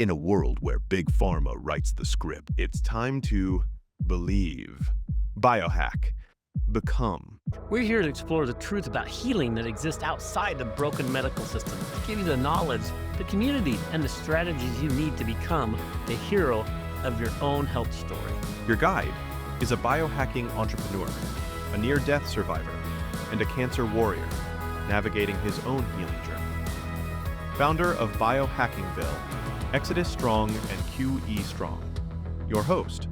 In a world where Big Pharma writes the script, it's time to believe. Biohack. Become. We're here to explore the truth about healing that exists outside the broken medical system, to give you the knowledge, the community, and the strategies you need to become the hero of your own health story. Your guide is a biohacking entrepreneur, a near-death survivor, and a cancer warrior, navigating his own healing journey. Founder of BiohackingVille, Exodus Strong and QE Strong. Your host,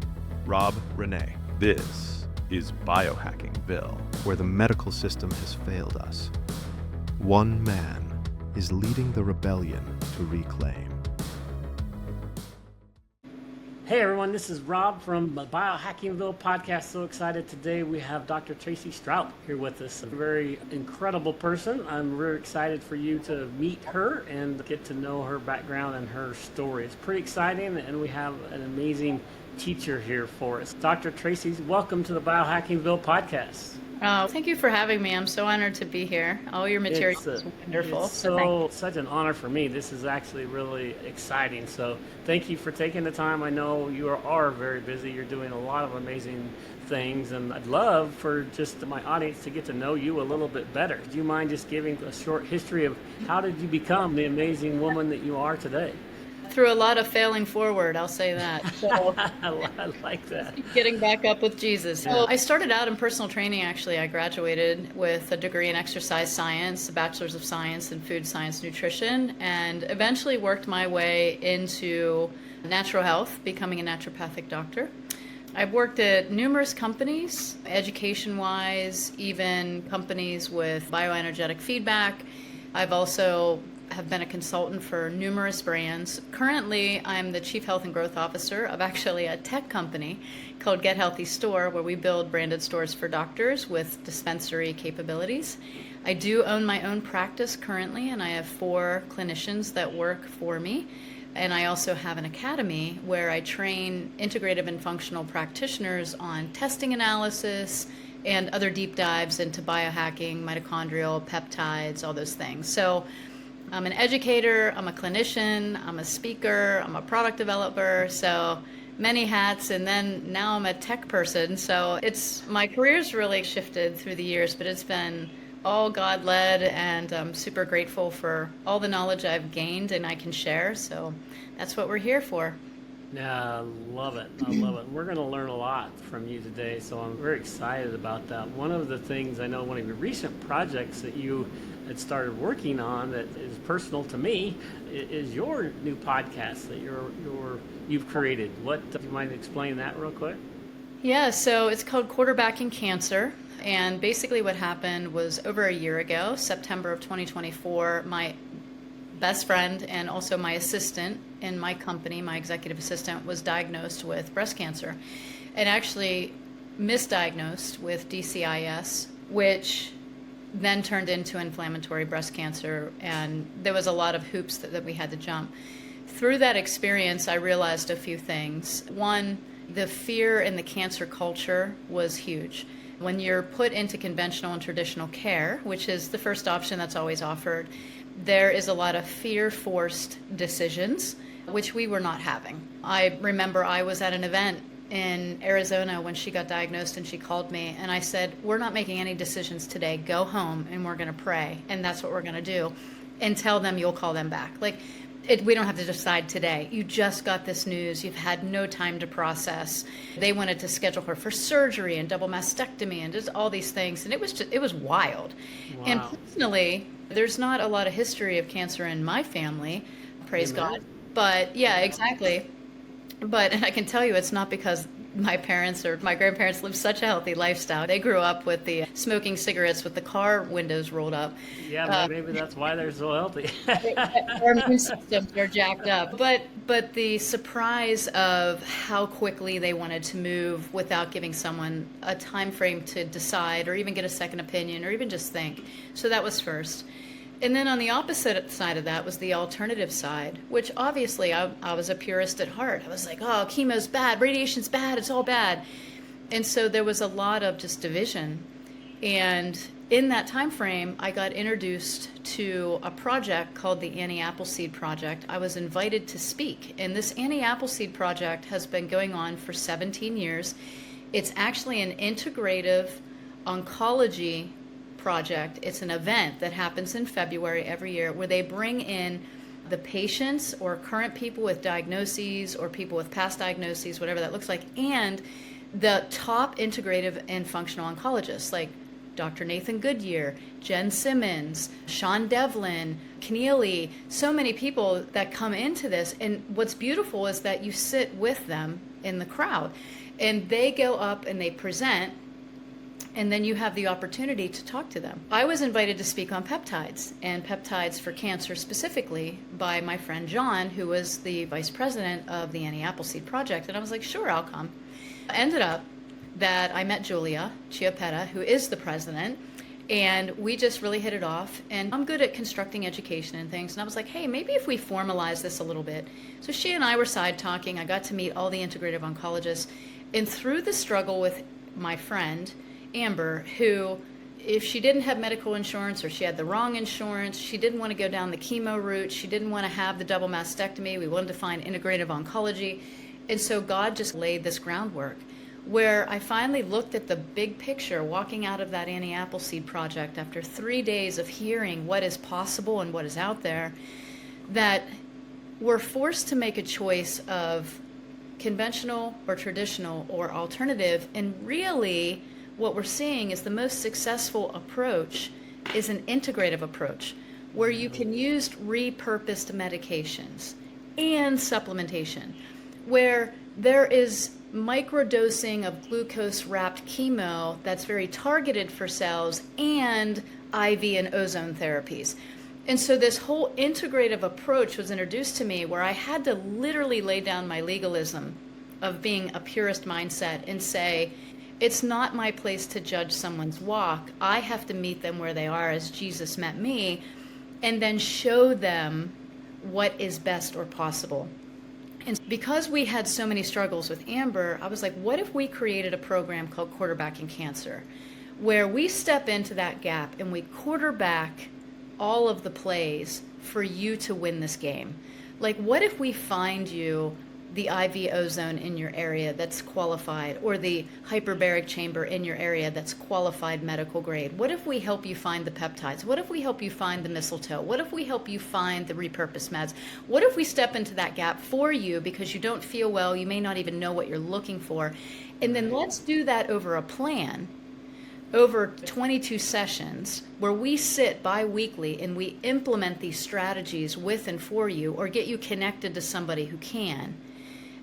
Rob Rene. This is BiohackingVille, where the medical system has failed us. One man is leading the rebellion to reclaim. Hey everyone, this is Rob from the BiohackingVille podcast. So excited today. We have Dr. Tracy Stroup here with us, a very incredible person. I'm really excited for you to meet her and get to know her background and her story. It's pretty exciting, and we have an amazing teacher here for us. Dr. Tracy, welcome to the BiohackingVille podcast. Oh, thank you for having me. I'm so honored to be here. All your material is wonderful. It's such an honor for me. This is actually really exciting. So thank you for taking the time. I know you are very busy. You're doing a lot of amazing things, and I'd love for just my audience to get to know you a little bit better. Do you mind just giving a short history of how did you become the amazing woman that you are today? Through a lot of failing forward, I'll say that. So, I like that. Getting back up with Jesus. So I started out in personal training, actually. I graduated with a degree in exercise science, a bachelor's of science in food science nutrition, and eventually worked my way into natural health, becoming a naturopathic doctor. I've worked at numerous companies, education-wise, even companies with bioenergetic feedback. I've also have been a consultant for numerous brands. Currently, I'm the Chief Health and Growth Officer of actually a tech company called Get Healthy Store, where we build branded stores for doctors with dispensary capabilities. I do own my own practice currently, and I have 4 clinicians that work for me. And I also have an academy where I train integrative and functional practitioners on testing analysis and other deep dives into biohacking, mitochondrial, peptides, all those things. So I'm an educator, I'm a clinician, I'm a speaker, I'm a product developer, so many hats, and then now I'm a tech person. So my career's really shifted through the years, but it's been all God-led, and I'm super grateful for all the knowledge I've gained and I can share. So that's what we're here for. Yeah, I love it. I love it. We're going to learn a lot from you today, so I'm very excited about that. One of the things I know, one of your recent projects that you had started working on that is personal to me is your new podcast that you've created. Do you mind explaining that real quick? Yeah, so it's called Quarterbacking Cancer. And basically what happened was over a year ago, September of 2024, my best friend and also my assistant in my company, my executive assistant, was diagnosed with breast cancer and actually misdiagnosed with DCIS, which then turned into inflammatory breast cancer. And there was a lot of hoops that we had to jump. Through that experience, I realized a few things. One, the fear in the cancer culture was huge. When you're put into conventional and traditional care, which is the first option that's always offered, there is a lot of fear-forced decisions, which we were not having. I remember I was at an event in Arizona when she got diagnosed, and she called me and I said, we're not making any decisions today. Go home and we're going to pray. And that's what we're going to do. And tell them you'll call them back. We don't have to decide today. You just got this news. You've had no time to process. They wanted to schedule her for surgery and double mastectomy and just all these things. And it was wild. Wow. And personally, there's not a lot of history of cancer in my family, praise God. But yeah, exactly. But and I can tell you it's not because my parents or my grandparents lived such a healthy lifestyle. They grew up with the smoking cigarettes with the car windows rolled up. Yeah, maybe that's why they're so healthy. Our immune systems are jacked up. But the surprise of how quickly they wanted to move without giving someone a time frame to decide or even get a second opinion or even just think. So that was first. And then on the opposite side of that was the alternative side, which obviously I was a purist at heart. I was like, oh, chemo's bad, radiation's bad, it's all bad. And so there was a lot of just division. And in that time frame, I got introduced to a project called the Anti Appleseed Project. I was invited to speak, and this Anti Appleseed Project has been going on for 17 years. It's actually an integrative oncology project. It's an event that happens in February every year where they bring in the patients or current people with diagnoses or people with past diagnoses, whatever that looks like, and the top integrative and functional oncologists like Dr. Nathan Goodyear, Jen Simmons, Sean Devlin, Keneally, so many people that come into this. And what's beautiful is that you sit with them in the crowd and they go up and they present, and then you have the opportunity to talk to them. I was invited to speak on peptides, and peptides for cancer specifically, by my friend John, who was the vice president of the Anti Appleseed Project. And I was like, sure, I'll come. Ended up that I met Julia Chiappetta, who is the president, and we just really hit it off. And I'm good at constructing education and things. And I was like, hey, maybe if we formalize this a little bit. So she and I were side talking. I got to meet all the integrative oncologists. And through the struggle with my friend, Amber, who, if she didn't have medical insurance or she had the wrong insurance, she didn't want to go down the chemo route, she didn't want to have the double mastectomy, we wanted to find integrative oncology. And so God just laid this groundwork where I finally looked at the big picture walking out of that Anti Appleseed Project after 3 days of hearing what is possible and what is out there, that we're forced to make a choice of conventional or traditional or alternative. And really what we're seeing is the most successful approach is an integrative approach where you can use repurposed medications and supplementation, where there is microdosing of glucose-wrapped chemo that's very targeted for cells and IV and ozone therapies. And so this whole integrative approach was introduced to me where I had to literally lay down my legalism of being a purist mindset and say, it's not my place to judge someone's walk. I have to meet them where they are as Jesus met me, and then show them what is best or possible. And because we had so many struggles with Amber, I was like, what if we created a program called Quarterbacking Cancer, where we step into that gap and we quarterback all of the plays for you to win this game? Like, what if we find you the IV ozone in your area that's qualified, or the hyperbaric chamber in your area that's qualified medical grade? What if we help you find the peptides? What if we help you find the mistletoe? What if we help you find the repurposed meds? What if we step into that gap for you because you don't feel well, you may not even know what you're looking for, and then let's do that over a plan, over 22 sessions, where we sit bi-weekly and we implement these strategies with and for you, or get you connected to somebody who can.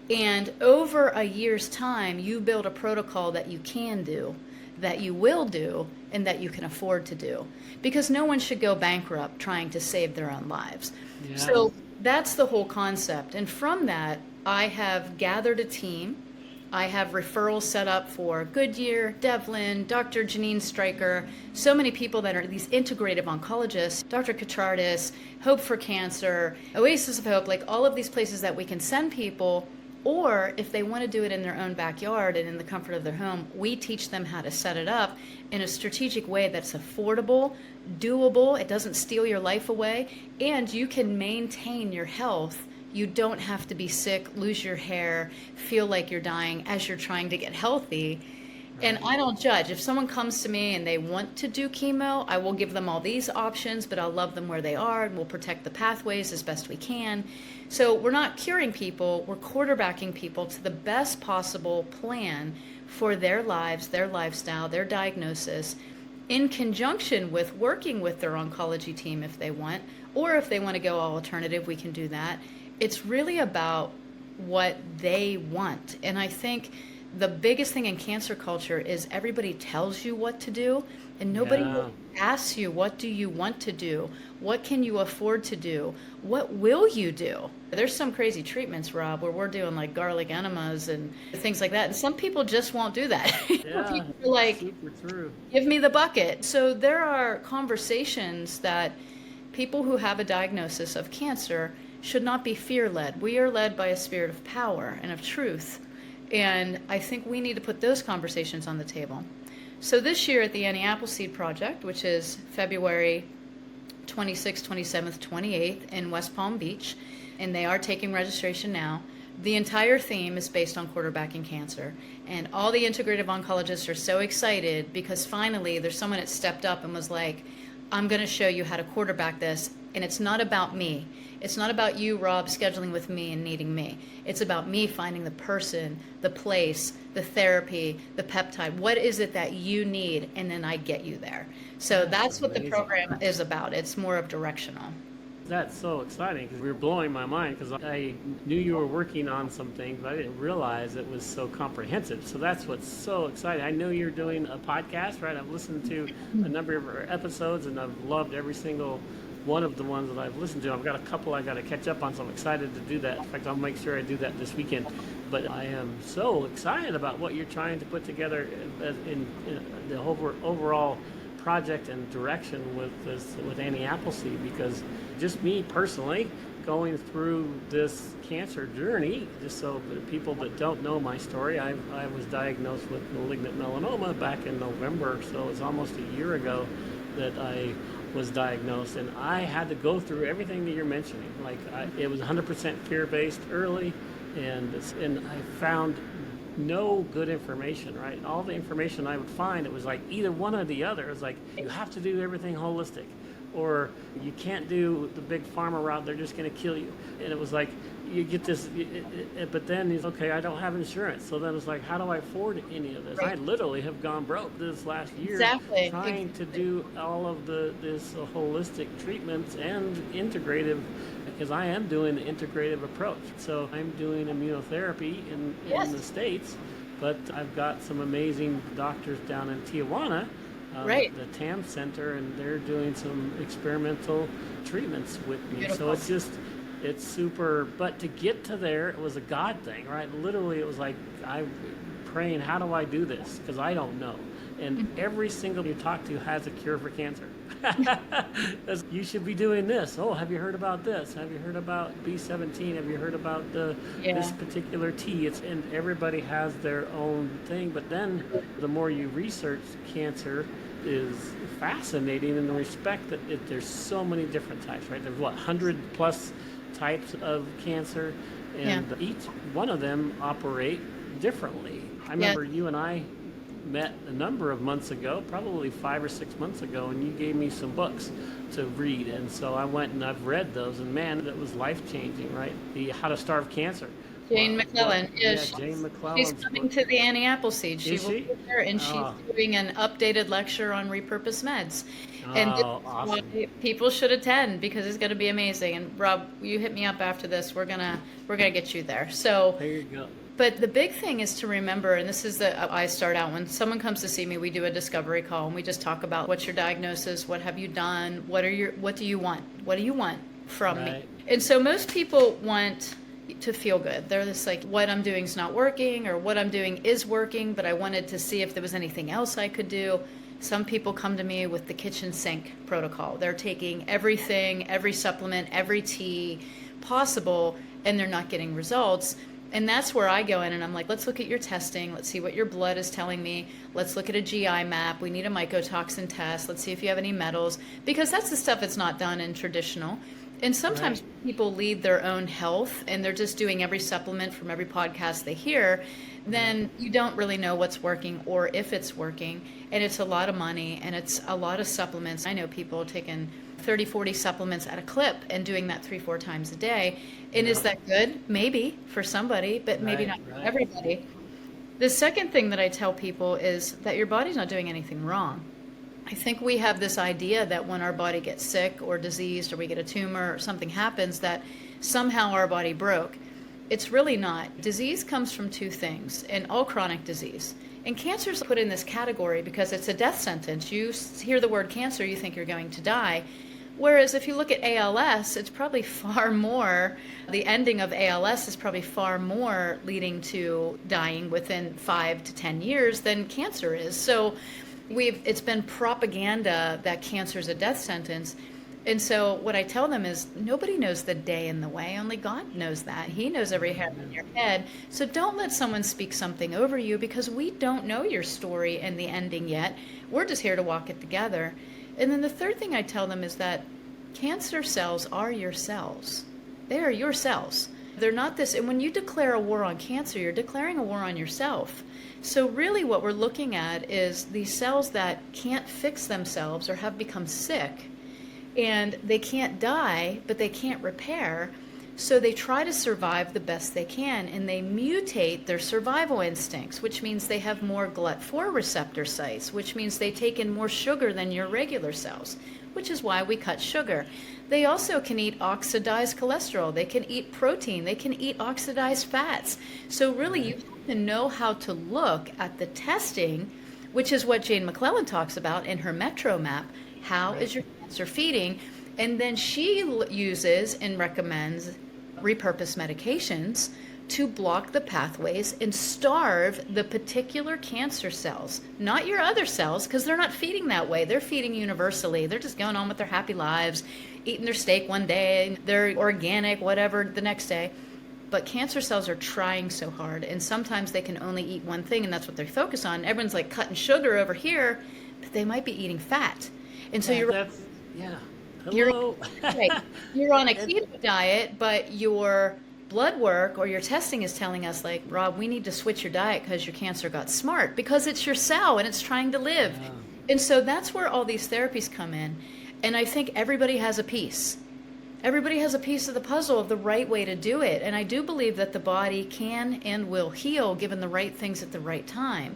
And over a year's time, you build a protocol that you can do, that you will do, and that you can afford to do. Because no one should go bankrupt trying to save their own lives. Yeah. So that's the whole concept. And from that, I have gathered a team. I have referrals set up for Goodyear, Devlin, Dr. Janine Stryker, so many people that are these integrative oncologists, Dr. Kachardis, Hope for Cancer, Oasis of Hope, like all of these places that we can send people. Or if they want to do it in their own backyard and in the comfort of their home, we teach them how to set it up in a strategic way that's affordable, doable, it doesn't steal your life away, and you can maintain your health. You don't have to be sick, lose your hair, feel like you're dying as you're trying to get healthy. And I don't judge. If someone comes to me and they want to do chemo, I will give them all these options, but I'll love them where they are, and we'll protect the pathways as best we can. So we're not curing people, we're quarterbacking people to the best possible plan for their lives, their lifestyle, their diagnosis, in conjunction with working with their oncology team if they want, or if they want to go all alternative, we can do that. It's really about what they want. And I think the biggest thing in cancer culture is everybody tells you what to do, and nobody asks you, what do you want to do? What can you afford to do? What will you do? There's some crazy treatments, Rob, where we're doing like garlic enemas and things like that. And some people just won't do that. Yeah, people are like, super true. Give me the bucket. So there are conversations that people who have a diagnosis of cancer should not be fear-led. We are led by a spirit of power and of truth. And I think we need to put those conversations on the table. So this year at the Anti Appleseed Project, which is February 26th, 27th, 28th in West Palm Beach, and they are taking registration now. The entire theme is based on quarterbacking cancer. And all the integrative oncologists are so excited because finally there's someone that stepped up and was like, I'm going to show you how to quarterback this. And it's not about me. It's not about you, Rob, scheduling with me and needing me. It's about me finding the person, the place, the therapy, the peptide. What is it that you need? And then I get you there. So that's what the program is about. It's more of directional. That's so exciting because you're blowing my mind because I knew you were working on some things, but I didn't realize it was so comprehensive. So that's what's so exciting. I know you're doing a podcast, right? I've listened to a number of your episodes and I've loved every single one of the ones that I've listened to. I've got a couple I got to catch up on, so I'm excited to do that. In fact, I'll make sure I do that this weekend. But I am so excited about what you're trying to put together in the overall project and direction with Anti Appleseed, because just me personally going through this cancer journey, just so people that don't know my story, I was diagnosed with malignant melanoma back in November, so it's almost a year ago that I was diagnosed, and I had to go through everything that you're mentioning. Like it was 100% fear-based early, and I found no good information, right? All the information I would find, it was like either one or the other. It was like, you have to do everything holistic, or you can't do the big pharma route, they're just going to kill you. And it was like, you get this, but then he's okay, I don't have insurance. So then it's like, how do I afford any of this? Right. I literally have gone broke this last year trying to do all of this holistic treatments and integrative, because I am doing the integrative approach. So I'm doing immunotherapy in the States, but I've got some amazing doctors down in Tijuana, the TAM Center, and they're doing some experimental treatments with me. Beautiful. So it's super, but to get to there, it was a God thing, right? Literally, it was like I praying, how do I do this? Because I don't know. And every single you talk to has a cure for cancer. You should be doing this. Oh, have you heard about this? Have you heard about B17? Have you heard about this particular tea? And everybody has their own thing. But then the more you research cancer, is fascinating in the respect that there's so many different types, right? There's 100 plus types of cancer, and each one of them operate differently. I remember you and I met a number of months ago, probably 5 or 6 months ago, and you gave me some books to read, and so I went and I've read those, and man, that was life-changing, right? The How to Starve Cancer. Jane McClellan. Jane McClellan. She's coming to the Anti Appleseed. She will be there, and she's doing an updated lecture on repurposed meds. And this is why people should attend, because it's going to be amazing. And Rob, you hit me up after this. We're gonna get you there. So there you go. But the big thing is to remember, and this is I start out when someone comes to see me, we do a discovery call and we just talk about what's your diagnosis, what have you done, what do you want from me? And so most people want to feel good. They're just like, what I'm doing is not working, or what I'm doing is working, but I wanted to see if there was anything else I could do. Some people come to me with the kitchen sink protocol. They're taking everything, every supplement, every tea possible, and they're not getting results. And that's where I go in and I'm like, let's look at your testing. Let's see what your blood is telling me. Let's look at a GI map. We need a mycotoxin test. Let's see if you have any metals, because that's the stuff that's not done in traditional. And sometimes people lead their own health and they're just doing every supplement from every podcast they hear. Then you don't really know what's working or if it's working. And it's a lot of money and it's a lot of supplements. I know people taking 30, 40 supplements at a clip and doing that 3-4 times a day. And is that good? Maybe for somebody, but maybe not for everybody. The second thing that I tell people is that your body's not doing anything wrong. I think we have this idea that when our body gets sick or diseased or we get a tumor or something happens, that somehow our body broke. It's really not. Disease comes from two things, and all chronic disease. And cancer is put in this category because it's a death sentence. You hear the word cancer, you think you're going to die. Whereas if you look at ALS, it's probably far more, the ending of ALS is probably far more leading to dying within 5 to 10 years than cancer is. So it's been propaganda that cancer is a death sentence. And so what I tell them is nobody knows the day and the way, only God knows that. He knows every hair on your head. So don't let someone speak something over you, because we don't know your story and the ending yet. We're just here to walk it together. And then the third thing I tell them is that cancer cells are your cells. They are your cells. They're not this, and when you declare a war on cancer, you're declaring a war on yourself. So really what we're looking at is these cells that can't fix themselves or have become sick, and they can't die, but they can't repair. So they try to survive the best they can, and they mutate their survival instincts, which means they have more GLUT4 receptor sites, which means they take in more sugar than your regular cells, which is why we cut sugar. They also can eat oxidized cholesterol. They can eat protein. They can eat oxidized fats. So really, you have to know how to look at the testing, which is what Jane McClellan talks about in her Metro map. How is your cancer feeding? And then she uses and recommends repurposed medications to block the pathways and starve the particular cancer cells, not your other cells, because they're not feeding that way. They're feeding universally. They're just going on with their happy lives, eating their steak one day, they're organic, whatever, the next day. But cancer cells are trying so hard, and sometimes they can only eat one thing, and that's what they focus on. Everyone's like cutting sugar over here, but they might be eating fat. And so you're right. You're on a keto diet, but your blood work or your testing is telling us, like, Rob, we need to switch your diet because your cancer got smart, because it's your cell and it's trying to live. Yeah. And so that's where all these therapies come in. And I think everybody has a piece. Everybody has a piece of the puzzle of the right way to do it. And I do believe that the body can and will heal given the right things at the right time.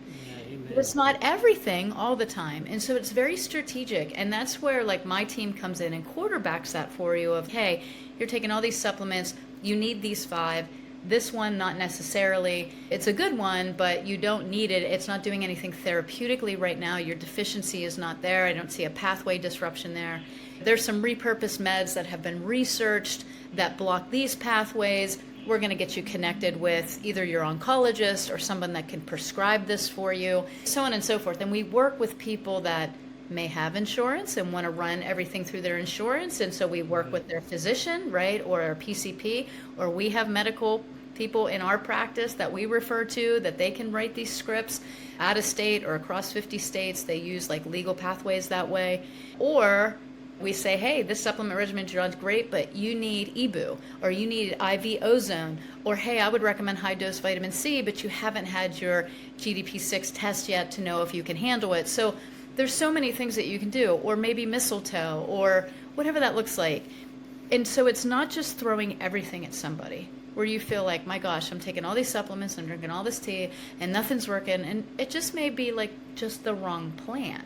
But it's not everything all the time. And so it's very strategic. And that's where, like, my team comes in and quarterbacks that for you of, hey, you're taking all these supplements. You need these 5. This one, not necessarily. It's a good one, but you don't need it. It's not doing anything therapeutically right now. Your deficiency is not there. I don't see a pathway disruption there. There's some repurposed meds that have been researched that block these pathways. We're going to get you connected with either your oncologist or someone that can prescribe this for you, so on and so forth. And we work with people that may have insurance and want to run everything through their insurance. And so we work with their physician, right, or our PCP, or we have medical people in our practice that we refer to that they can write these scripts out of state or across 50 states. They use like legal pathways that way. Or we say, hey, this supplement regimen you're on is great, but you need EBU, or you need IV ozone, or hey, I would recommend high dose vitamin C, but you haven't had your GDP6 test yet to know if you can handle it. So there's so many things that you can do, or maybe mistletoe, or whatever that looks like. And so it's not just throwing everything at somebody where you feel like, my gosh, I'm taking all these supplements, I'm drinking all this tea, and nothing's working. And it just may be like just the wrong plan.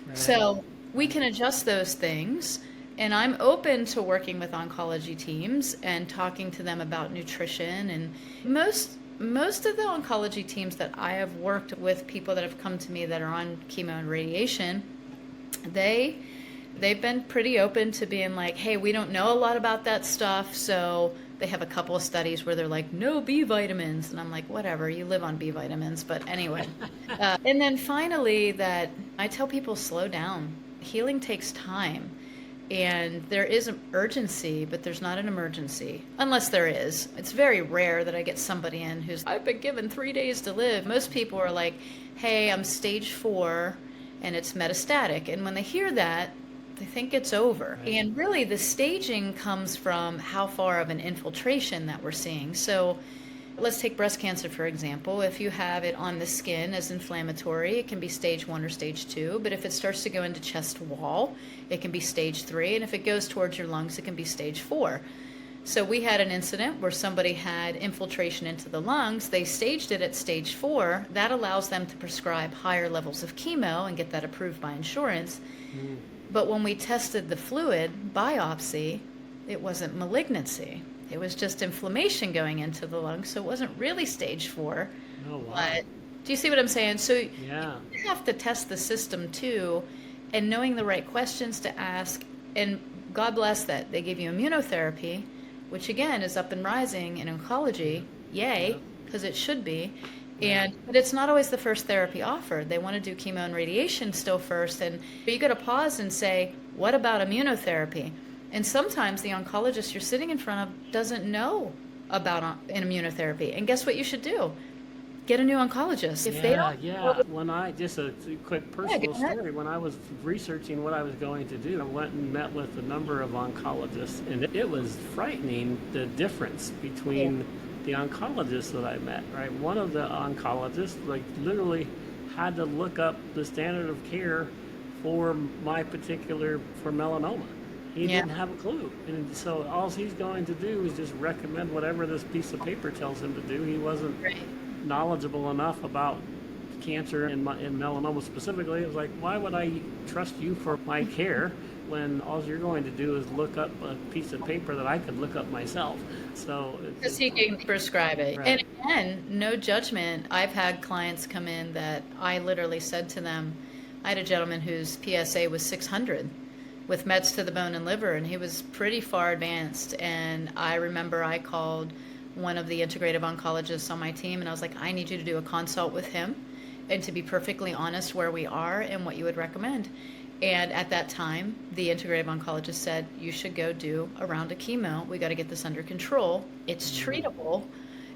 Right. So we can adjust those things. And I'm open to working with oncology teams and talking to them about nutrition. And most of the oncology teams that I have worked with, people that have come to me that are on chemo and radiation, they've been pretty open to being like, hey, we don't know a lot about that stuff. So they have a couple of studies where they're like, no B vitamins. And I'm like, whatever, you live on B vitamins. But anyway. And then finally, that I tell people, slow down. Healing takes time. And there is an urgency, but there's not an emergency. Unless there is. It's very rare that I get somebody in who's, I've been given 3 days to live. Most people are like, hey, I'm stage 4 and it's metastatic. And when they hear that, they think it's over. Right. And really the staging comes from how far of an infiltration that we're seeing. So let's take breast cancer, for example. If you have it on the skin as inflammatory, it can be stage 1 or stage 2. But if it starts to go into chest wall, it can be stage 3. And if it goes towards your lungs, it can be stage 4. So we had an incident where somebody had infiltration into the lungs. They staged it at stage 4. That allows them to prescribe higher levels of chemo and get that approved by insurance. But when we tested the fluid biopsy, it wasn't malignancy. It was just inflammation going into the lungs, so it wasn't really stage 4. Oh, wow. But do you see what I'm saying? So yeah. You have to test the system too, and knowing the right questions to ask. And God bless that they gave you immunotherapy, which again is up and rising in oncology. Yay, because it should be. But it's not always the first therapy offered. They want to do chemo and radiation still first. And but you got to pause and say, What about immunotherapy? And sometimes the oncologist you're sitting in front of doesn't know about an immunotherapy. And guess what you should do? Get a new oncologist. If they don't, When I, just a quick personal story, when I was researching what I was going to do, I went and met with a number of oncologists, and it was frightening, the difference between the oncologists that I met, right? One of the oncologists, like, literally had to look up the standard of care for for melanoma. He didn't have a clue. And so all he's going to do is just recommend whatever this piece of paper tells him to do. He wasn't knowledgeable enough about cancer and melanoma specifically. It was like, why would I trust you for my care when all you're going to do is look up a piece of paper that I could look up myself? So because he can prescribe it. Right. And again, no judgment. I've had clients come in that I literally said to them, I had a gentleman whose PSA was 600 with mets to the bone and liver, and he was pretty far advanced. And I remember I called one of the integrative oncologists on my team, and I was like, I need you to do a consult with him and to be perfectly honest where we are and what you would recommend. And at that time, the integrative oncologist said, you should go do a round of chemo. We got to get this under control. It's treatable,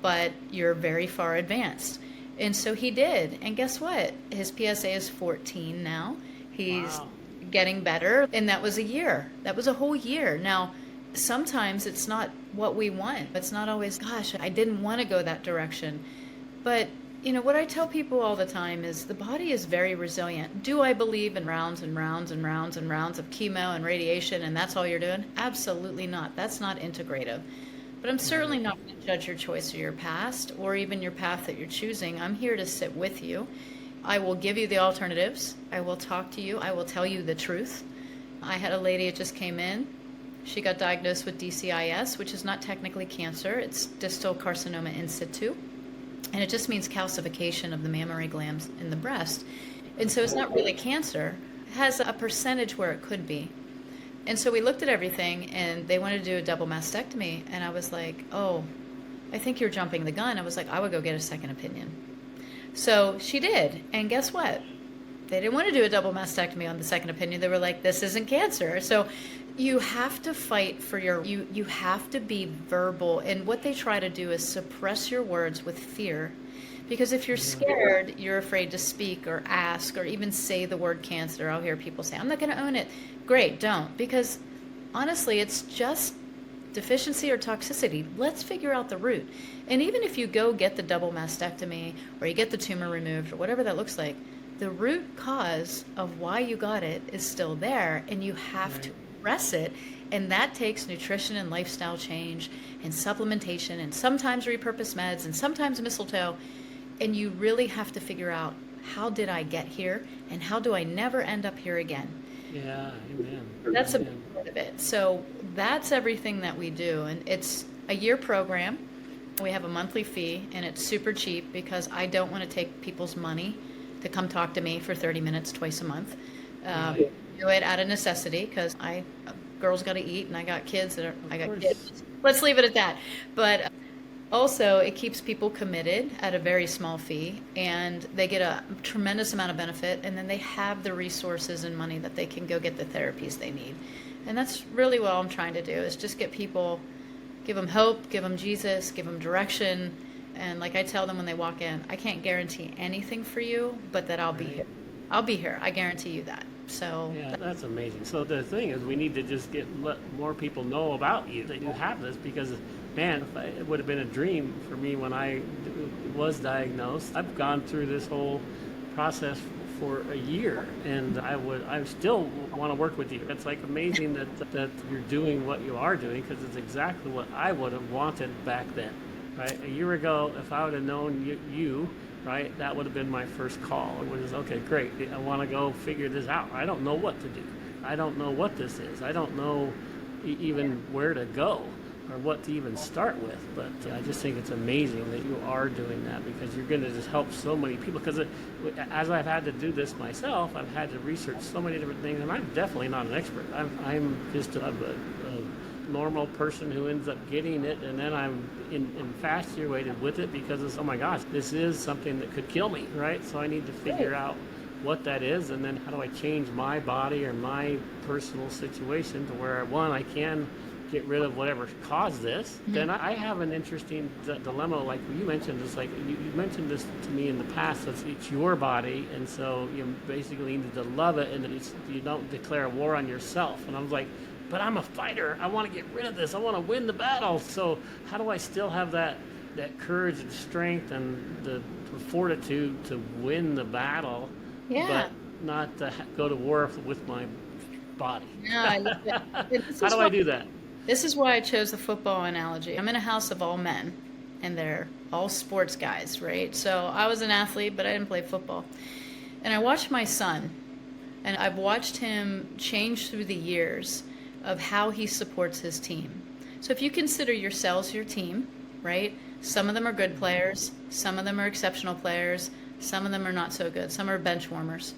but you're very far advanced. And so he did. And guess what? His PSA is 14 now. He's getting better. And that was a year. That was a whole year. Now, sometimes it's not what we want. It's not always, gosh, I didn't want to go that direction. But, you know, what I tell people all the time is the body is very resilient. Do I believe in rounds and rounds and rounds and rounds of chemo and radiation and that's all you're doing? Absolutely not. That's not integrative. But I'm certainly not going to judge your choice or your past or even your path that you're choosing. I'm here to sit with you. I will give you the alternatives. I will talk to you. I will tell you the truth. I had a lady that just came in. She got diagnosed with DCIS, which is not technically cancer. It's distal carcinoma in situ. And it just means calcification of the mammary glands in the breast. And so it's not really cancer. It has a percentage where it could be. And so we looked at everything, and they wanted to do a double mastectomy. And I was like, oh, I think you're jumping the gun. I was like, I would go get a second opinion. So she did. And guess what? They didn't want to do a double mastectomy on the second opinion. They were like, this isn't cancer. So you have to fight for you have to be verbal. And what they try to do is suppress your words with fear. Because if you're scared, you're afraid to speak or ask or even say the word cancer. I'll hear people say, I'm not going to own it. Great, don't. Because honestly, it's just deficiency or toxicity. Let's figure out the root. And even if you go get the double mastectomy or you get the tumor removed or whatever that looks like, the root cause of why you got it is still there, and you have to address it. And that takes nutrition and lifestyle change and supplementation and sometimes repurposed meds and sometimes mistletoe. And you really have to figure out, how did I get here and how do I never end up here again? Yeah, amen. That's a big part of it. So that's everything that we do. And it's a year program. We have a monthly fee, and it's super cheap because I don't want to take people's money to come talk to me for 30 minutes twice a month. Do it out of necessity because girls got to eat, and I got kids I got kids. Let's leave it at that. But also, it keeps people committed at a very small fee, and they get a tremendous amount of benefit, and then they have the resources and money that they can go get the therapies they need. And that's really what I'm trying to do, is just get people, give them hope, give them Jesus, give them direction. And like I tell them when they walk in, I can't guarantee anything for you, but that I'll be here. I'll be here. I guarantee you that. So yeah, that's amazing. So the thing is, we need to just let more people know about you, that you have this, because man, it would have been a dream for me when I was diagnosed. I've gone through this whole process for a year, and I still want to work with you. It's like amazing that you're doing what you are doing, because it's exactly what I would have wanted back then. Right? A year ago, if I would have known you, right, that would have been my first call. It was, okay, great, I want to go figure this out. I don't know what to do. I don't know what this is. I don't know even where to go or what to even start with. But I just think it's amazing that you are doing that, because you're going to just help so many people. Because as I've had to do this myself, I've had to research so many different things, and I'm definitely not an expert. I'm just a normal person who ends up getting it, and then I'm infatuated with it because it's, oh my gosh, this is something that could kill me, right? So I need to figure out what that is, and then how do I change my body or my personal situation to where, one, I can get rid of whatever caused this. Then I have an interesting dilemma, like you mentioned. It's like you mentioned this to me in the past. It's your body, and so you basically need to love it, and you don't declare war on yourself. And I was like, but I'm a fighter. I want to get rid of this. I want to win the battle. So how do I still have that courage and strength and the fortitude to win the battle, but not to go to war with my body? Yeah, I love it. How do I do that? This is why I chose the football analogy. I'm in a house of all men, and they're all sports guys, right? So I was an athlete, but I didn't play football. And I watched my son, and I've watched him change through the years of how he supports his team. So if you consider your cells your team, right? Some of them are good players, some of them are exceptional players, some of them are not so good, some are bench warmers.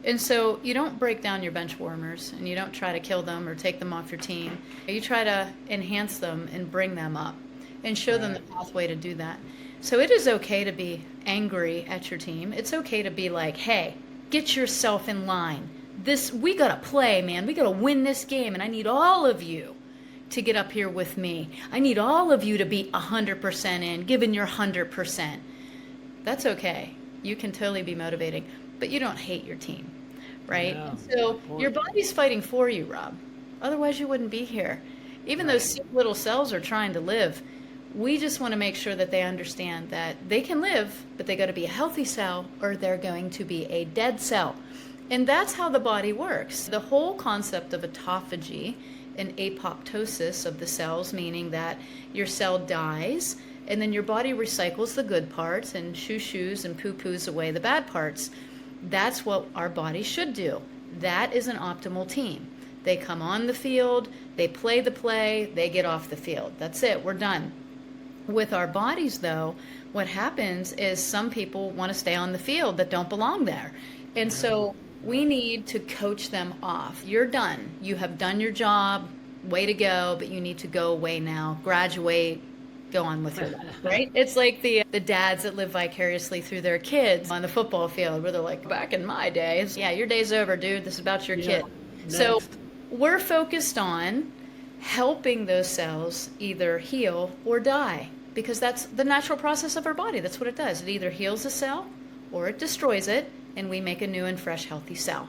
And so you don't break down your bench warmers, and you don't try to kill them or take them off your team. You try to enhance them and bring them up and show them the pathway to do that. So it is okay to be angry at your team. It's okay to be like, hey, get yourself in line. We got to play, man. We got to win this game, and I need all of you to get up here with me. I need all of you to be 100% in, giving your 100%. That's okay. You can totally be motivating, but you don't hate your team, right? Yeah, so your body's fighting for you, Rob. Otherwise, you wouldn't be here. Even those sick little cells are trying to live. We just want to make sure that they understand that they can live, but they got to be a healthy cell or they're going to be a dead cell. And that's how the body works. The whole concept of autophagy and apoptosis of the cells, meaning that your cell dies and then your body recycles the good parts and shoo-shoos and poo-poos away the bad parts. That's what our body should do. That is an optimal team. They come on the field, they play the play, they get off the field. That's it, we're done. With our bodies, though, what happens is some people want to stay on the field that don't belong there. And so we need to coach them off. You're done. You have done your job. Way to go, but you need to go away now. Graduate, go on with your life, right? It's like the dads that live vicariously through their kids on the football field where they're like, back in my days, yeah, your day's over, dude. This is about your kid. Next. So we're focused on helping those cells either heal or die, because that's the natural process of our body. That's what it does. It either heals a cell or it destroys it, and we make a new and fresh, healthy cell.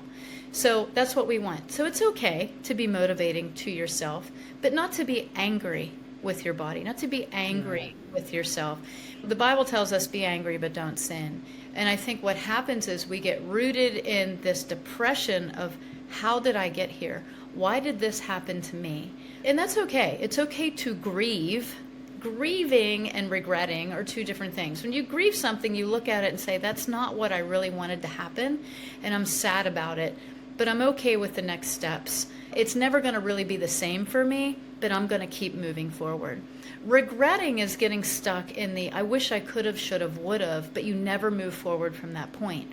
So that's what we want. So it's okay to be motivating to yourself, but not to be angry with your body, not to be angry with yourself. The Bible tells us be angry, but don't sin. And I think what happens is we get rooted in this depression of, how did I get here? Why did this happen to me? And that's okay. It's okay to grieve. Grieving and regretting are two different things. When you grieve something, you look at it and say, that's not what I really wanted to happen, and I'm sad about it, but I'm okay with the next steps. It's never going to really be the same for me, but I'm going to keep moving forward. Regretting is getting stuck in the, I wish I could have, should have, would have, but you never move forward from that point.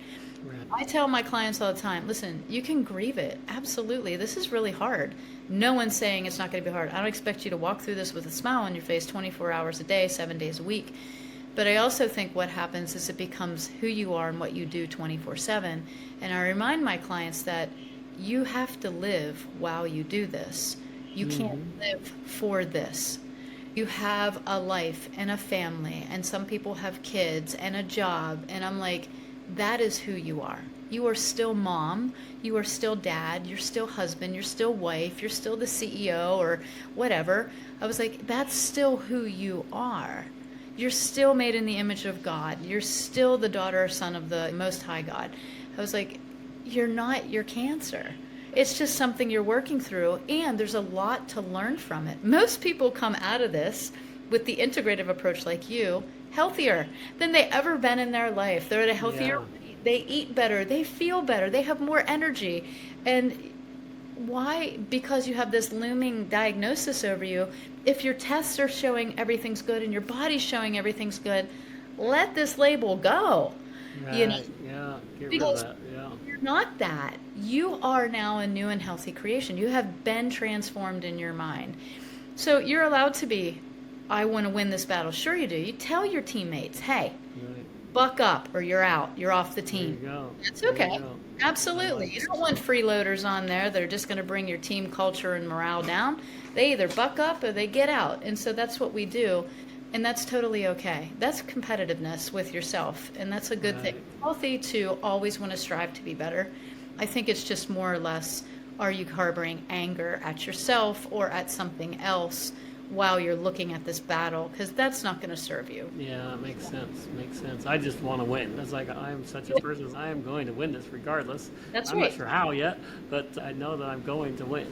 I tell my clients all the time, listen, you can grieve it. Absolutely. This is really hard. No one's saying it's not going to be hard. I don't expect you to walk through this with a smile on your face 24 hours a day, 7 days a week. But I also think what happens is it becomes who you are and what you do 24/7. And I remind my clients that you have to live while you do this. You can't live for this. You have a life and a family, and some people have kids and a job. And I'm like, that is who you are. You are still mom, you are still dad, you're still husband, you're still wife, you're still the CEO or whatever. I was like, that's still who you are. You're still made in the image of God. You're still the daughter or son of the Most High God. I was like, you're not your cancer. It's just something you're working through, and there's a lot to learn from it. Most people come out of this with the integrative approach like you, healthier than they ever been in their life. They're at a healthier weight. They eat better. They feel better. They have more energy. And why? Because you have this looming diagnosis over you. If your tests are showing everything's good and your body's showing everything's good, let this label go. Right. You know? Yeah, get Because rid of that. Yeah. you're not that. You are now a new and healthy creation. You have been transformed in your mind. So you're allowed to be, I want to win this battle. Sure you do. You tell your teammates, hey, buck up or you're out. You're off the There you team. go. That's There you okay. go. I Absolutely. like You it. don't want freeloaders on there that are just going to bring your team culture and morale down. They either buck up or they get out. And so that's what we do. And that's totally okay. That's competitiveness with yourself. And that's a good thing. Right. It's healthy to always want to strive to be better. I think it's just more or less, are you harboring anger at yourself or at something else while you're looking at this battle? Because that's not going to serve you. Yeah, it makes sense. Makes sense. I just want to win. It's like I am such a person. I am going to win this regardless. That's I'm right. not sure how yet, but I know that I'm going to win.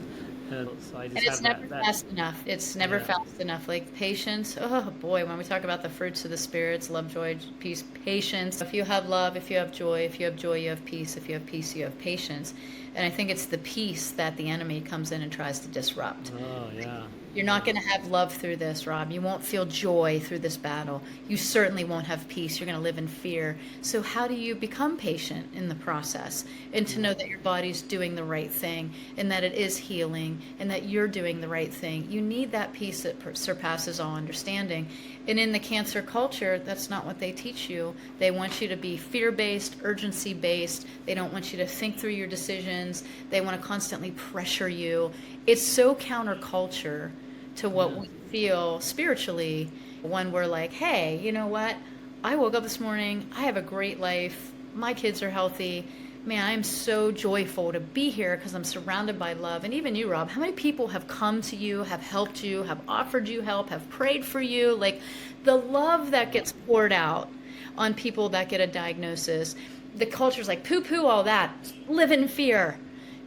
And so I just And it's have never that. fast enough. It's never Yeah. fast enough. Like patience, oh boy, when we talk about the fruits of the spirits, love, joy, peace, patience. If you have love, if you have joy, if you have joy, you have peace. If you have peace, you have patience. And I think it's the peace that the enemy comes in and tries to disrupt. Oh yeah. You're not going to have love through this, Rob. You won't feel joy through this battle. You certainly won't have peace. You're going to live in fear. So how do you become patient in the process and to know that your body's doing the right thing and that it is healing and that you're doing the right thing? You need that peace that surpasses all understanding. And in the cancer culture, that's not what they teach you. They want you to be fear-based, urgency-based. They don't want you to think through your decisions. They want to constantly pressure you. It's so counterculture to what we feel spiritually when we're like, hey, you know what? I woke up this morning. I have a great life. My kids are healthy. Man, I am so joyful to be here because I'm surrounded by love. And even you, Rob, how many people have come to you, have helped you, have offered you help, have prayed for you? Like the love that gets poured out on people that get a diagnosis. The culture's like, poo-poo all that. Live in fear.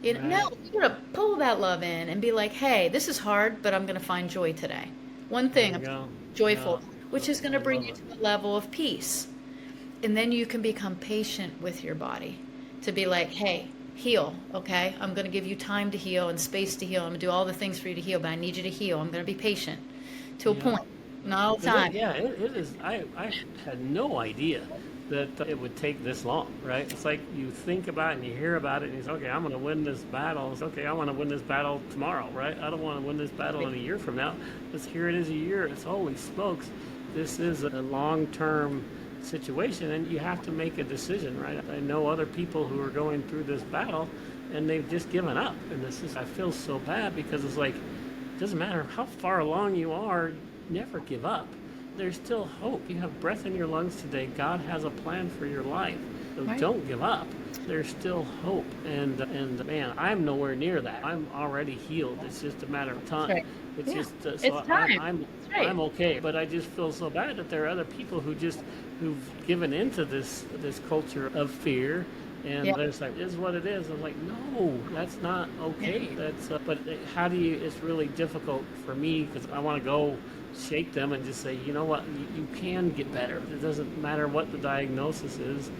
You know, no, you gotta pull that love in and be like, hey, this is hard, but I'm gonna find joy today. One thing, There you I'm go. joyful, Yeah. which is gonna I bring love you it. to a level of peace. And then you can become patient with your body to be like, hey, heal, okay? I'm gonna give you time to heal and space to heal. I'm gonna do all the things for you to heal, but I need you to heal. I'm gonna be patient to a Yeah. point, not all the time. It is. I had no idea that it would take this long, right? It's like you think about it and you hear about it and you say, okay, I'm going to win this battle. It's okay, I want to win this battle tomorrow, right? I don't want to win this battle in a year from now. Let's here it is a year. It's holy smokes. This is a long-term situation and you have to make a decision, right? I know other people who are going through this battle and they've just given up. And I feel so bad because it's like, it doesn't matter how far along you are, never give up. There's still hope. You have breath in your lungs today. God has a plan for your life. So Right. don't give up. There's still hope. And man, I'm nowhere near that. I'm already healed. It's just a matter of time. Right. It's Yeah. just It's so time. I'm That's right. I'm okay. But I just feel so bad that there are other people who've given into this culture of fear. And Yeah. they're just like, this is what it is. I'm like, no, that's not okay. That's but how do you? It's really difficult for me because I want to go shake them and just say, you know what, you can get better. It doesn't matter what the diagnosis is.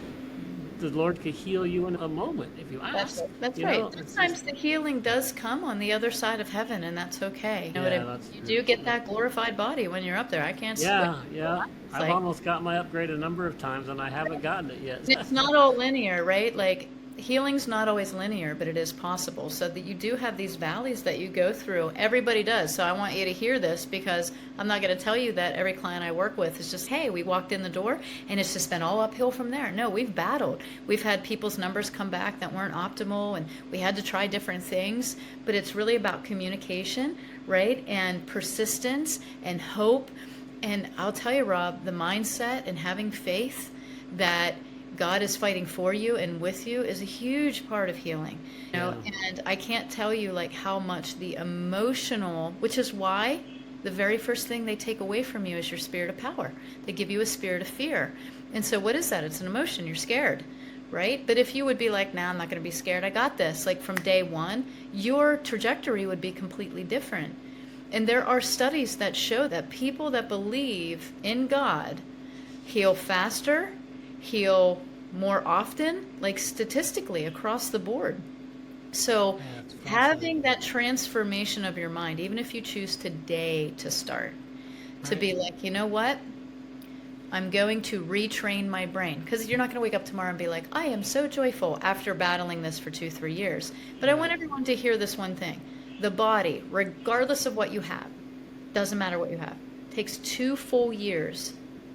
The Lord could heal you in a moment if you ask. That's you right. know? It's Sometimes just- the healing does come on the other side of heaven, and that's okay. You know what I Yeah, mean? that's You true. do get that glorified body when you're up there. I can't yeah, switch. yeah. It's I've like- almost got my upgrade a number of times and I haven't gotten it yet. It's not all linear, right? Like healing's not always linear, but it is possible. So that you do have these valleys that you go through. Everybody does. So I want you to hear this because I'm not going to tell you that every client I work with is just, hey, we walked in the door and it's just been all uphill from there. No, we've battled. We've had people's numbers come back that weren't optimal and we had to try different things, but it's really about communication, right? And persistence and hope. And I'll tell you, Rob, the mindset and having faith that God is fighting for you and with you is a huge part of healing. You know, Yeah. and I can't tell you like how much the emotional, which is why the very first thing they take away from you is your spirit of power. They give you a spirit of fear. And so what is that? It's an emotion. You're scared, right? But if you would be like, nah, I'm not going to be scared. I got this. Like from day one, your trajectory would be completely different. And there are studies that show that people that believe in God heal faster, heal more often, like statistically across the board. So Yeah, it's having that transformation of your mind, even if you choose today to start, to be like, you know what? I'm going to retrain my brain. Because you're not going to wake up tomorrow and be like, I am so joyful after battling this for 2-3 years. But I want everyone to hear this one thing. The body, regardless of what you have, doesn't matter what you have, takes 2 full years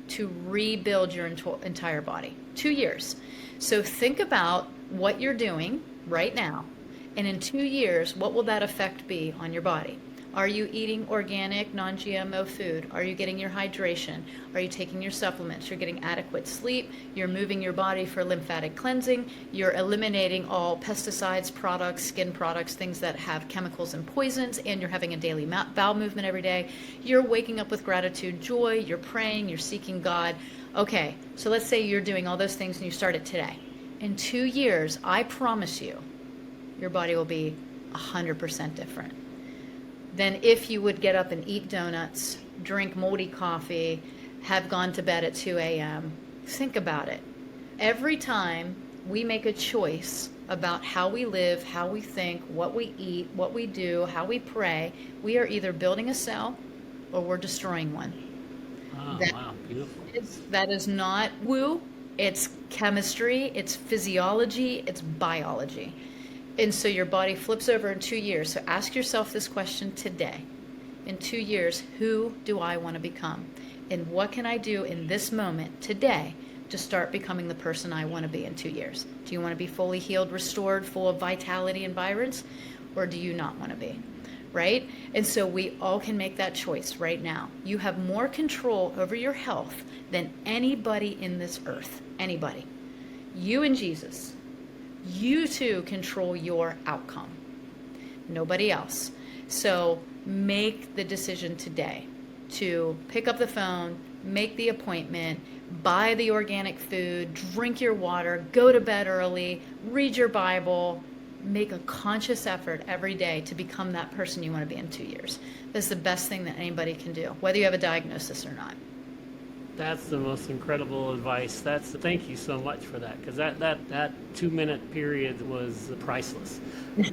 to rebuild your entire body. 2 years. So think about what you're doing right now, and in 2 years, what will that effect be on your body? Are you eating organic, non-GMO food? Are you getting your hydration? Are you taking your supplements? You're getting adequate sleep. You're moving your body for lymphatic cleansing. You're eliminating all pesticides, products, skin products, things that have chemicals and poisons, and you're having a daily bowel movement every day. You're waking up with gratitude, joy. You're praying. You're seeking God. Okay, so let's say you're doing all those things and you start it today. In 2 years, I promise you, your body will be 100% different than if you would get up and eat donuts, drink moldy coffee, have gone to bed at 2 a.m. Think about it. Every time we make a choice about how we live, how we think, what we eat, what we do, how we pray, we are either building a cell or we're destroying one. Oh, wow, beautiful. That is not woo. It's chemistry, it's physiology, it's biology. And so your body flips over in 2 years. So ask yourself this question today. In 2 years, who do I want to become? And what can I do in this moment today to start becoming the person I want to be in 2 years? Do you want to be fully healed, restored, full of vitality and vibrance? Or do you not want to be? Right? And so we all can make that choice right now. You have more control over your health than anybody in this earth. Anybody. You and Jesus. You too control your outcome. Nobody else. So make the decision today to pick up the phone, make the appointment, buy the organic food, drink your water, go to bed early, read your Bible, make a conscious effort every day to become that person you want to be in 2 years. That's the best thing that anybody can do, whether you have a diagnosis or not. That's the most incredible advice. Thank you so much for that, because that 2-minute period was priceless.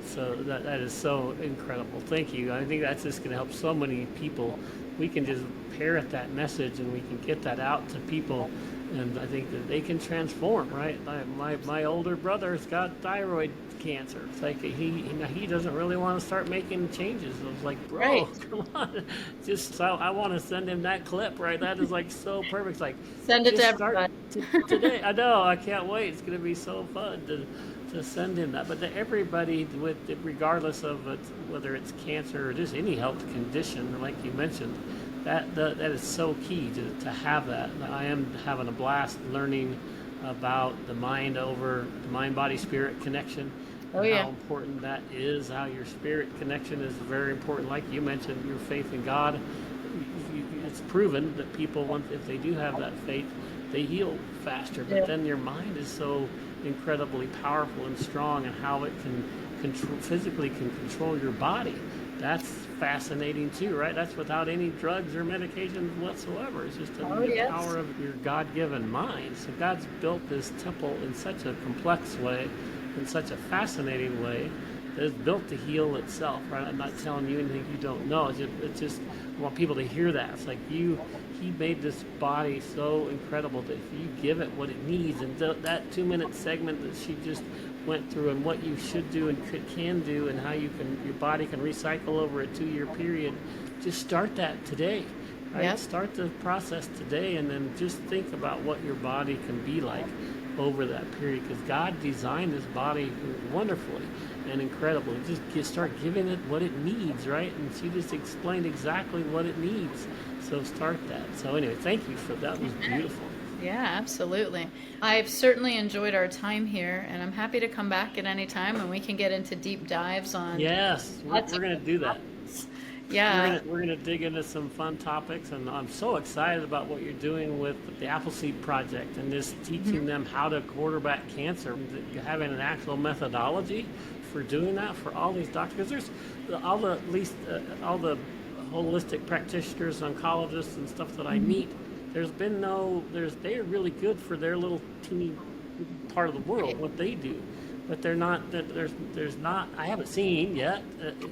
So that is so incredible. Thank you. I think that's just going to help so many people. We can just parrot that message and we can get that out to people, and I think that they can transform. Right? My older brother's got thyroid cancer. It's like he doesn't really want to start making changes. I was like, bro, right. Come on. I want to send him that clip, right? That is like so perfect. It's like, send it to everybody. Today. I know, I can't wait. It's going to be so fun to send him that. But to everybody, regardless of whether it's cancer or just any health condition, like you mentioned, that is so key to have that. I am having a blast learning about the mind body spirit connection. Oh, yeah. How important that is, how your spirit connection is very important. Like you mentioned, your faith in God, it's proven that people, if they do have that faith, they heal faster. But then your mind is so incredibly powerful and strong, and how it can physically control your body. That's fascinating too, right? That's without any drugs or medications whatsoever. It's just the power of your God-given mind. So God's built this temple in such a complex way, in such a fascinating way, that it's built to heal itself, right? I'm not telling you anything you don't know. It's just I want people to hear that. It's like He made this body so incredible that if you give it what it needs, and that 2-minute segment that she just went through, and what you should do and can do, and how your body can recycle over a 2-year period, just start that today. Right? Yep. Start the process today, and then just think about what your body can be like over that period, because God designed this body wonderfully and incredibly. Just start giving it what it needs, right? And she just explained exactly what it needs. So start that. So anyway, thank you for that. It was beautiful. Yeah, absolutely. I've certainly enjoyed our time here, and I'm happy to come back at any time, and we can get into deep dives on. Yes, we're going to do that. Yeah. We're gonna dig into some fun topics, and I'm so excited about what you're doing with the Appleseed Project, and just teaching them how to quarterback cancer, having an actual methodology for doing that for all these doctors. Because there's all the holistic practitioners, oncologists, and stuff that I meet. They are really good for their little teeny part of the world, what they do. But they're not. There's not. I haven't seen yet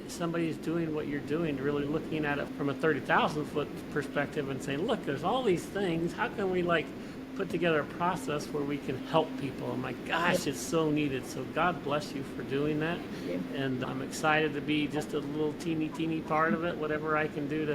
somebody's doing what you're doing, really looking at it from a 30,000-foot perspective and saying, "Look, there's all these things. How can we put together a process where we can help people?" And my gosh, it's so needed. So God bless you for doing that. And I'm excited to be just a little teeny part of it. Whatever I can do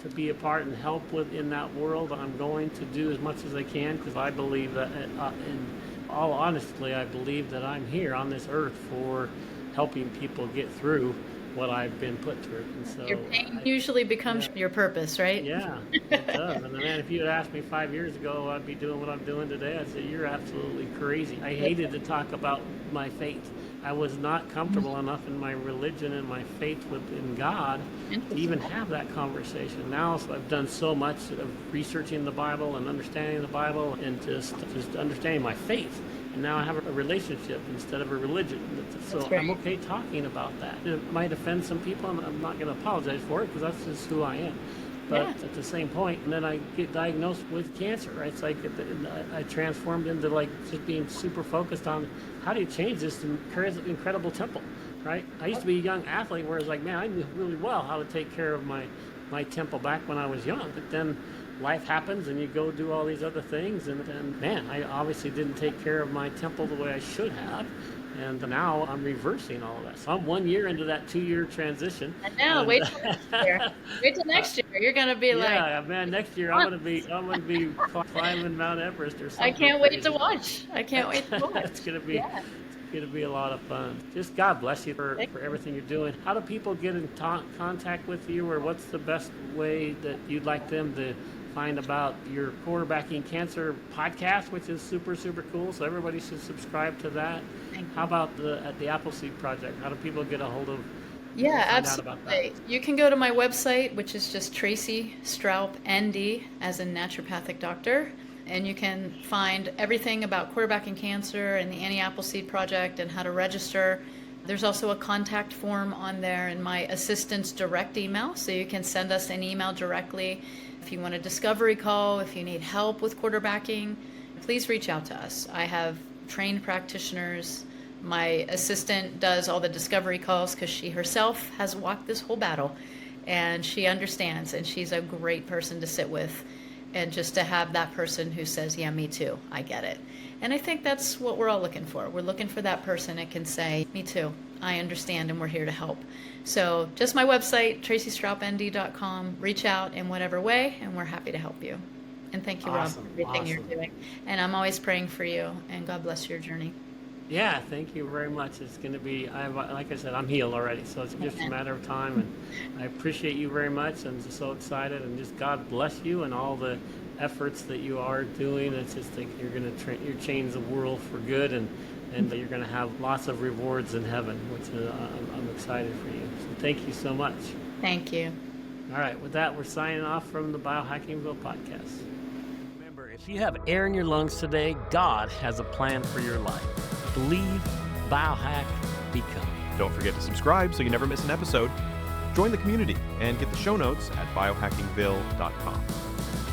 to be a part and help in that world, I'm going to do as much as I can, because I believe that, in all honestly, I believe that I'm here on this earth for helping people get through what I've been put through. And so Your pain usually becomes your purpose, right? yeah, it does. And man, if you had asked me 5 years ago, I'd be doing what I'm doing today, I'd say you're absolutely crazy. I hated to talk about my faith. I was not comfortable enough in my religion and my faith in God to even have that conversation. Now, so I've done so much of researching the Bible and understanding the Bible and just understanding my faith. And now I have a relationship instead of a religion. So I'm okay talking about that. It might offend some people, and I'm not going to apologize for it, because that's just who I am. But at the same point, and then I get diagnosed with cancer, right? It's like I transformed into like just being super focused on how do you change this incredible temple, right? I used to be a young athlete where it's like, man, I knew really well how to take care of my temple back when I was young. But then life happens and you go do all these other things, and man, I obviously didn't take care of my temple the way I should have. And now I'm reversing all of that. So I'm 1 year into that 2-year transition. I know. Wait till next year. Wait till next year. You're gonna be yeah, man. Next year I'm gonna be climbing Mount Everest or something. I can't wait to watch. I can't wait to watch. It's gonna be a lot of fun. Just God bless you for everything you're doing. How do people get in contact with you, or what's the best way that you'd like them to find about your Quarterbacking Cancer podcast, which is super, super cool. So everybody should subscribe to that. How about the Appleseed Project? How do people get a hold of? Yeah, absolutely. You can go to my website, which is just Tracy Stroup, ND, as a naturopathic doctor. And you can find everything about Quarterbacking Cancer and the Anti Appleseed Project and how to register. There's also a contact form on there in my assistant's direct email, so you can send us an email directly. If you want a discovery call, if you need help with quarterbacking, please reach out to us. I have trained practitioners. My assistant does all the discovery calls because she herself has walked this whole battle, and she understands, and she's a great person to sit with, and just to have that person who says, yeah, me too, I get it. And I think that's what we're all looking for. We're looking for that person that can say, me too, I understand, and we're here to help. So just my website, tracystraupnd.com. Reach out in whatever way, and we're happy to help you. And thank you, Rob, for everything you're doing. And I'm always praying for you, and God bless your journey. Yeah, thank you very much. It's going to be, like I said, I'm healed already, so it's just a matter of time. And I appreciate you very much. I'm just so excited, and just God bless you and all the efforts that you are doing. It's just like you're going to change the world for good, and you're going to have lots of rewards in heaven, which I'm excited for you. So thank you so much. Thank you. All right, with that, we're signing off from the BiohackingVille podcast. Remember, if you have air in your lungs today, God has a plan for your life. Believe, biohack, become. Don't forget to subscribe so you never miss an episode. Join the community and get the show notes at biohackingville.com.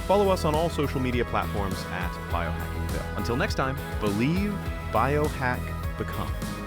Follow us on all social media platforms at BiohackingVille. Until next time, believe, biohack, become.